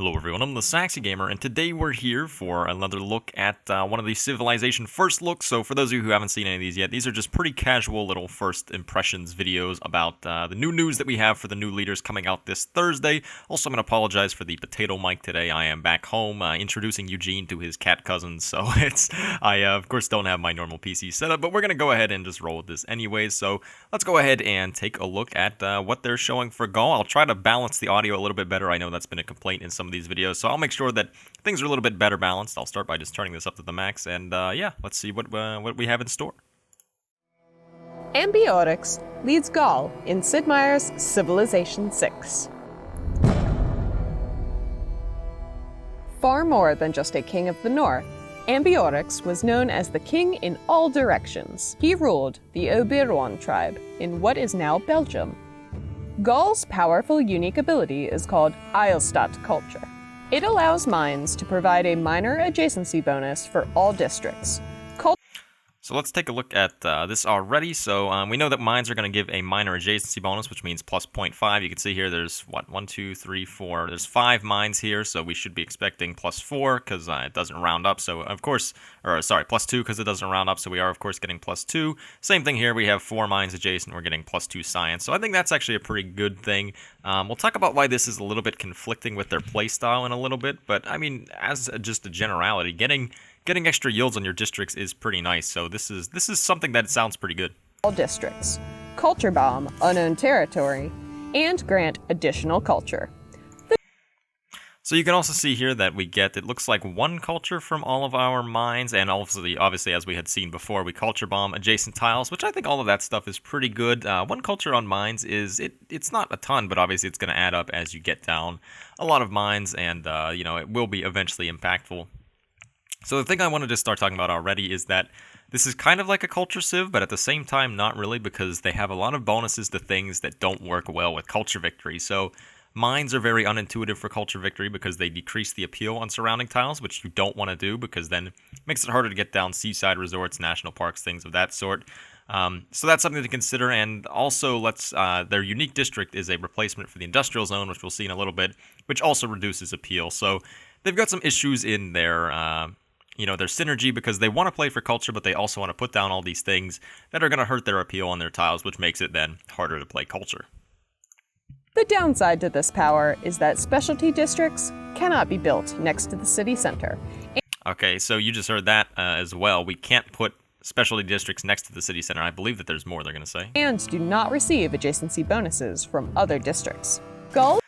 Hello everyone, I'm the Saxy Gamer, and today we're here for another look at one of the Civilization first looks. So for those of you who haven't seen any of these yet, these are just pretty casual little first impressions videos about the new news that we have for the new leaders coming out this Thursday. Also, I'm going to apologize for the potato mic today. I am back home introducing Eugene to his cat cousins, so I of course don't have my normal PC setup, but we're going to go ahead and just roll with this anyways. So let's go ahead and take a look at what they're showing for Gaul. I'll try to balance the audio a little bit better. I know that's been a complaint in some of these videos, so I'll make sure that things are a little bit better balanced. I'll start by just turning this up to the max, and yeah, let's see what we have in store. Ambiorix leads Gaul in Sid Meier's Civilization 6. Far more than just a king of the north, Ambiorix was known as the king in all directions. He ruled the Oberon tribe in what is now Belgium. Gaul's powerful unique ability is called Eilstadt culture. It allows mines to provide a minor adjacency bonus for all districts. So let's take a look at this already. So we know that mines are going to give a minor adjacency bonus, which means plus 0.5. You can see here there's, what, 1, 2, 3, 4. There's 5 mines here, so we should be expecting plus 4 because it doesn't round up. So, of course, or sorry, plus 2 because it doesn't round up, so we are, of course, getting plus 2. Same thing here. We have 4 mines adjacent. We're getting plus 2 science. So I think that's actually a pretty good thing. We'll talk about why this is a little bit conflicting with their playstyle in a little bit, but, I mean, as just a generality, getting extra yields on your districts is pretty nice, so this is something that sounds pretty good. All districts, culture bomb, unknown territory, and grant additional culture. So you can also see here that we get, it looks like 1 culture from all of our mines, and obviously as we had seen before, we culture bomb adjacent tiles, which I think all of that stuff is pretty good. 1 culture on mines it's not a ton, but obviously it's going to add up as you get down a lot of mines, and you know, it will be eventually impactful. So the thing I wanted to start talking about already is that this is kind of like a culture civ, but at the same time not really, because they have a lot of bonuses to things that don't work well with culture victory. So mines are very unintuitive for culture victory because they decrease the appeal on surrounding tiles, which you don't want to do because then it makes it harder to get down seaside resorts, national parks, things of that sort. So that's something to consider, and also their unique district is a replacement for the industrial zone, which we'll see in a little bit, which also reduces appeal. So they've got some issues in their their synergy because they want to play for culture, but they also want to put down all these things that are going to hurt their appeal on their tiles, which makes it then harder to play culture. The downside to this power is that specialty districts cannot be built next to the city center. Okay, so you just heard that as well. We can't put specialty districts next to the city center. I believe that there's more they're going to say. And do not receive adjacency bonuses from other districts. Gaul.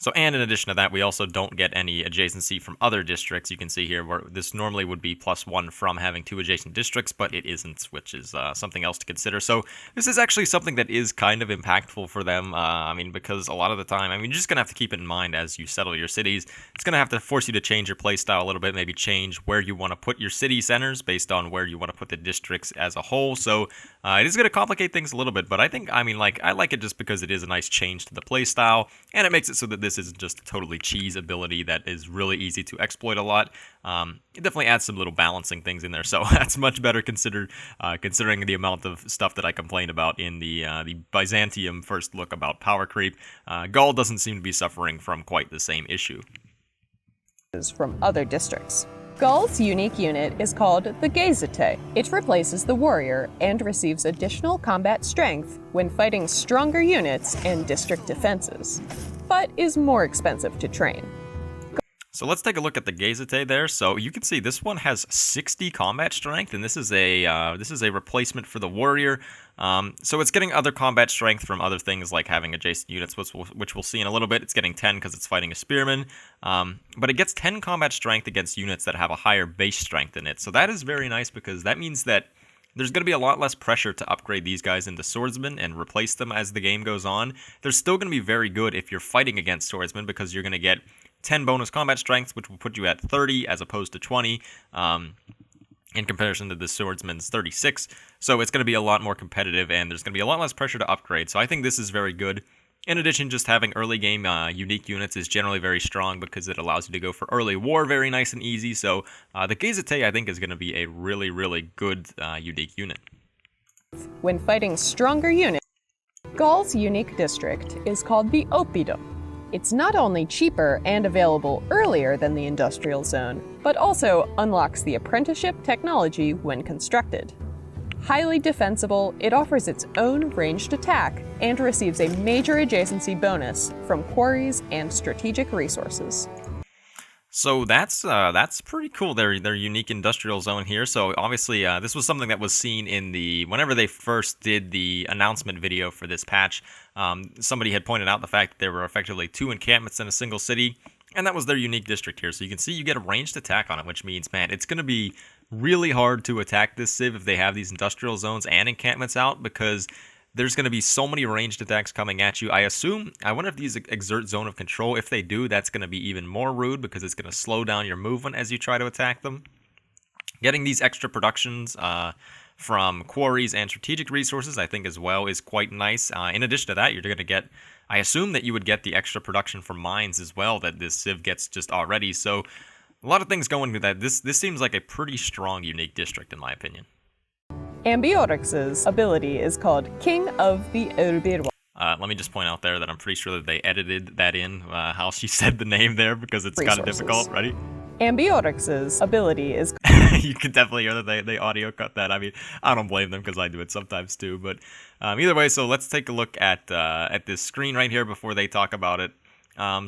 So, and in addition to that, we also don't get any adjacency from other districts. You can see here where this normally would be plus 1 from having 2 adjacent districts, but it isn't, which is something else to consider. So this is actually something that is kind of impactful for them. I mean, because a lot of the time, I mean, you're just going to have to keep it in mind as you settle your cities. It's going to have to force you to change your playstyle a little bit, maybe change where you want to put your city centers based on where you want to put the districts as a whole. So it is going to complicate things a little bit, but I think, I mean, like, I like it just because it is a nice change to the playstyle, and it makes it so that this isn't just a totally cheese ability that is really easy to exploit a lot. It definitely adds some little balancing things in there, so that's much better considering the amount of stuff that I complained about in the Byzantium first look about power creep. Gaul doesn't seem to be suffering from quite the same issue. From other districts. Gaul's unique unit is called the Gazete. It replaces the warrior and receives additional combat strength when fighting stronger units and district defenses, but is more expensive to train. So let's take a look at the Gazete there. So you can see this one has 60 combat strength, and this is a replacement for the warrior. So it's getting other combat strength from other things like having adjacent units, which we'll see in a little bit. It's getting 10 because it's fighting a spearman, but it gets 10 combat strength against units that have a higher base strength in it. So that is very nice because that means that there's going to be a lot less pressure to upgrade these guys into swordsmen and replace them as the game goes on. They're still going to be very good if you're fighting against swordsmen because you're going to get 10 bonus combat strength, which will put you at 30 as opposed to 20 in comparison to the swordsman's 36. So it's going to be a lot more competitive, and there's going to be a lot less pressure to upgrade. So I think this is very good. In addition, just having early game unique units is generally very strong because it allows you to go for early war very nice and easy. So the Gazete, I think, is going to be a really, really good unique unit. When fighting stronger units, Gaul's unique district is called the Oppidum. It's not only cheaper and available earlier than the industrial zone, but also unlocks the apprenticeship technology when constructed. Highly defensible, it offers its own ranged attack and receives a major adjacency bonus from quarries and strategic resources. So that's pretty cool. Their unique industrial zone here. So obviously, this was something that was seen in whenever they first did the announcement video for this patch. Somebody had pointed out the fact that there were effectively 2 encampments in a single city, and that was their unique district here. So you can see you get a ranged attack on it, which means, man, it's going to be really hard to attack this civ if they have these industrial zones and encampments out, because there's going to be so many ranged attacks coming at you. I wonder if these exert zone of control. If they do, that's going to be even more rude because it's going to slow down your movement as you try to attack them. Getting these extra productions from quarries and strategic resources, I think, as well, is quite nice. In addition to that, you're going to get, I assume that you would get the extra production from mines as well that this civ gets just already. So a lot of things going with that. This seems like a pretty strong, unique district, in my opinion. Ambiorix's ability is called King of the Elbirwa. Let me just point out there that I'm pretty sure that they edited that in, how she said the name there, because it's kind of difficult. Ready? Ambiorix's ability is... You can definitely hear that they audio cut that. I mean, I don't blame them because I do it sometimes too. But either way, so let's take a look at this screen right here before they talk about it.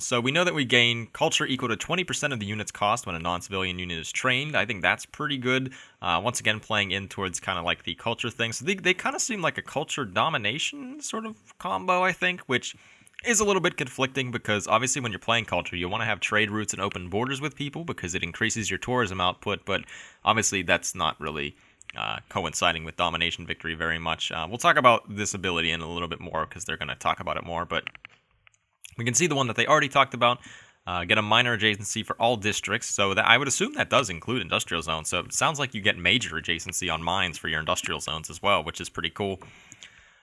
So we know that we gain culture equal to 20% of the unit's cost when a non-civilian unit is trained. I think that's pretty good. Once again, playing in towards kind of like the culture thing. So they kind of seem like a culture domination sort of combo, I think, which is a little bit conflicting because obviously when you're playing culture, you want to have trade routes and open borders with people because it increases your tourism output, but obviously that's not really coinciding with domination victory very much. We'll talk about this ability in a little bit more because they're going to talk about it more, but we can see the one that they already talked about, get a minor adjacency for all districts, so that I would assume that does include industrial zones, so it sounds like you get major adjacency on mines for your industrial zones as well, which is pretty cool.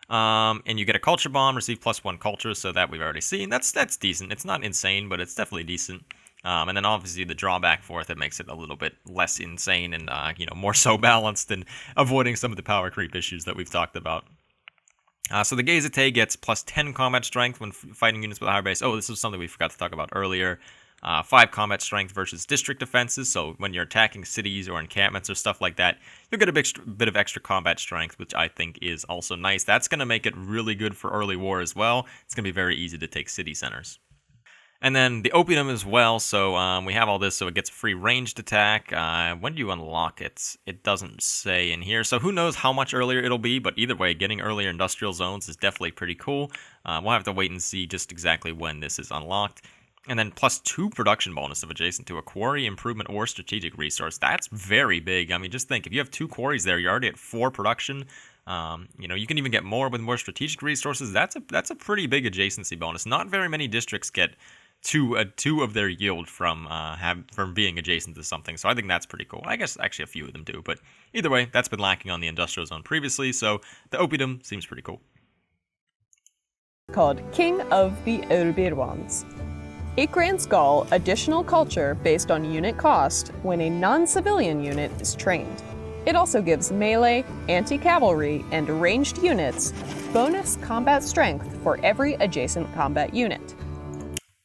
And you get a culture bomb, receive +1 culture, so that we've already seen. That's decent. It's not insane, but it's definitely decent. And then obviously the drawback for it that makes it a little bit less insane and more so balanced and avoiding some of the power creep issues that we've talked about. So the Gaizate gets +10 combat strength when fighting units with a higher base. Oh, this is something we forgot to talk about earlier. 5 combat strength versus district defenses. So when you're attacking cities or encampments or stuff like that, you'll get a bit of extra combat strength, which I think is also nice. That's going to make it really good for early war as well. It's going to be very easy to take city centers. And then the opium as well, so we have all this, so it gets a free ranged attack. When do you unlock it? It doesn't say in here, so who knows how much earlier it'll be, but either way, getting earlier industrial zones is definitely pretty cool. We'll have to wait and see just exactly when this is unlocked. And then +2 production bonus if adjacent to a quarry, improvement, or strategic resource. That's very big. I mean, just think, if you have 2 quarries there, you're already at 4 production. You can even get more with more strategic resources. That's a pretty big adjacency bonus. Not very many districts get two of their yield from being adjacent to something, so I think that's pretty cool. I guess actually a few of them do, but either way, that's been lacking on the industrial zone previously, so the opium seems pretty cool. Called King of the Elbirwans. It grants Gaul additional culture based on unit cost when a non-civilian unit is trained. It also gives melee, anti-cavalry, and ranged units bonus combat strength for every adjacent combat unit.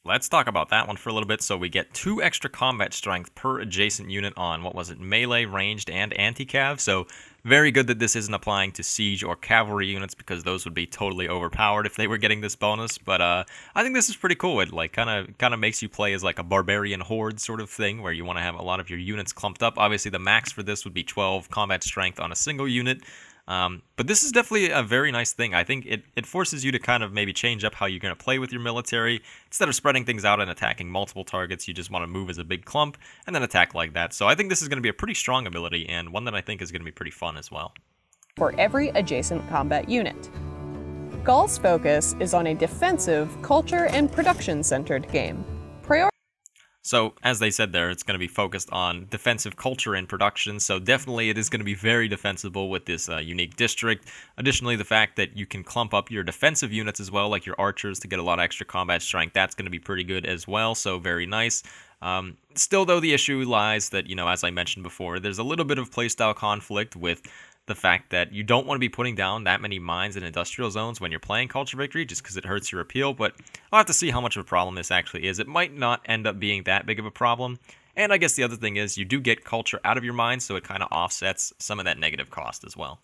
Let's talk about that one for a little bit. So we get 2 extra combat strength per adjacent unit on, melee, ranged, and anti-cav. So very good that this isn't applying to siege or cavalry units because those would be totally overpowered if they were getting this bonus. But I think this is pretty cool. It kind of makes you play as like a barbarian horde sort of thing where you want to have a lot of your units clumped up. Obviously the max for this would be 12 combat strength on a single unit. But this is definitely a very nice thing. I think it forces you to kind of maybe change up how you're going to play with your military. Instead of spreading things out and attacking multiple targets, you just want to move as a big clump and then attack like that. So I think this is going to be a pretty strong ability and one that I think is going to be pretty fun as well. For every adjacent combat unit. Gaul's focus is on a defensive, culture, and production-centered game. So, as they said there, it's going to be focused on defensive culture and production, so definitely it is going to be very defensible with this unique district. Additionally, the fact that you can clump up your defensive units as well, like your archers, to get a lot of extra combat strength, that's going to be pretty good as well, so very nice. Still, though, the issue lies that, as I mentioned before, there's a little bit of playstyle conflict with the fact that you don't want to be putting down that many mines and industrial zones when you're playing Culture Victory, just because it hurts your appeal, but I'll have to see how much of a problem this actually is. It might not end up being that big of a problem, and I guess the other thing is you do get culture out of your mines, so it kind of offsets some of that negative cost as well.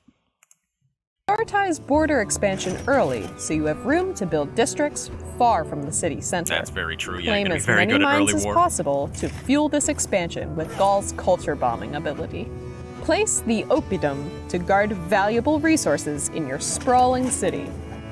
Prioritize border expansion early so you have room to build districts far from the city center. That's very true. Yeah, Claim gonna be as very many good at mines early as war. possible to fuel this expansion with Gaul's culture bombing ability. Place the oppidum to guard valuable resources in your sprawling city.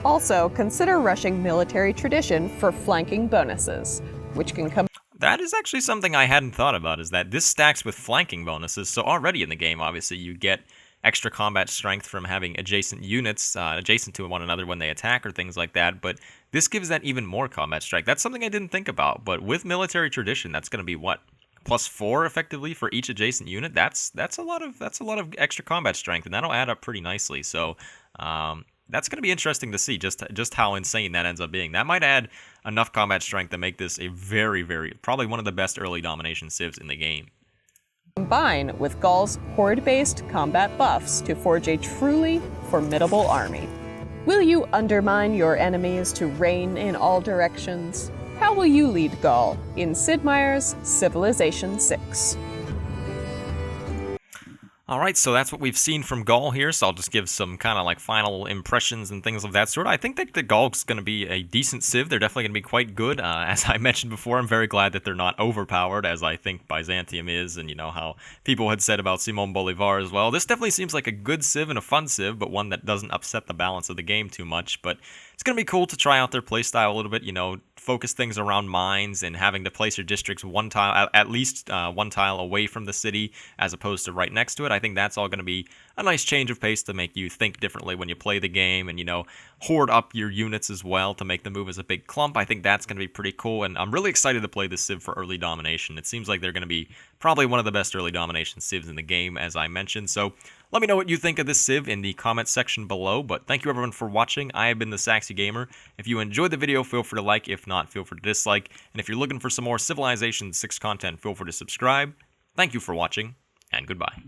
Also, consider rushing military tradition for flanking bonuses, which can come. That is actually something I hadn't thought about, is that this stacks with flanking bonuses. So already in the game, obviously, you get extra combat strength from having adjacent units adjacent to one another when they attack or things like that, but this gives that even more combat strength. That's something I didn't think about, but with military tradition, that's going to be what? +4 effectively for each adjacent unit. That's a lot of extra combat strength, and that'll add up pretty nicely. So that's going to be interesting to see just how insane that ends up being. That might add enough combat strength to make this a very, very, probably one of the best early domination civs in the game. Combine with Gaul's horde-based combat buffs to forge a truly formidable army. Will you undermine your enemies to reign in all directions? How will you lead Gaul in Sid Meier's Civilization VI? Alright, so that's what we've seen from Gaul here, so I'll just give some kind of like final impressions and things of that sort. I think that the Gaul's going to be a decent civ. They're definitely going to be quite good. As I mentioned before, I'm very glad that they're not overpowered, as I think Byzantium is, and you know how people had said about Simon Bolivar as well. This definitely seems like a good civ and a fun civ, but one that doesn't upset the balance of the game too much. But it's going to be cool to try out their playstyle a little bit, you know, focus things around mines and having to place your districts one tile, at least one tile away from the city as opposed to right next to it. I think that's all going to be a nice change of pace to make you think differently when you play the game and, you know, hoard up your units as well to make them move as a big clump. I think that's going to be pretty cool, and I'm really excited to play this civ for early domination. It seems like they're going to be probably one of the best early domination civs in the game, as I mentioned. So let me know what you think of this civ in the comments section below, but thank you everyone for watching. I have been the Saxy Gamer. If you enjoyed the video, feel free to like. If not, feel free to dislike. And if you're looking for some more Civilization 6 content, feel free to subscribe. Thank you for watching, and goodbye.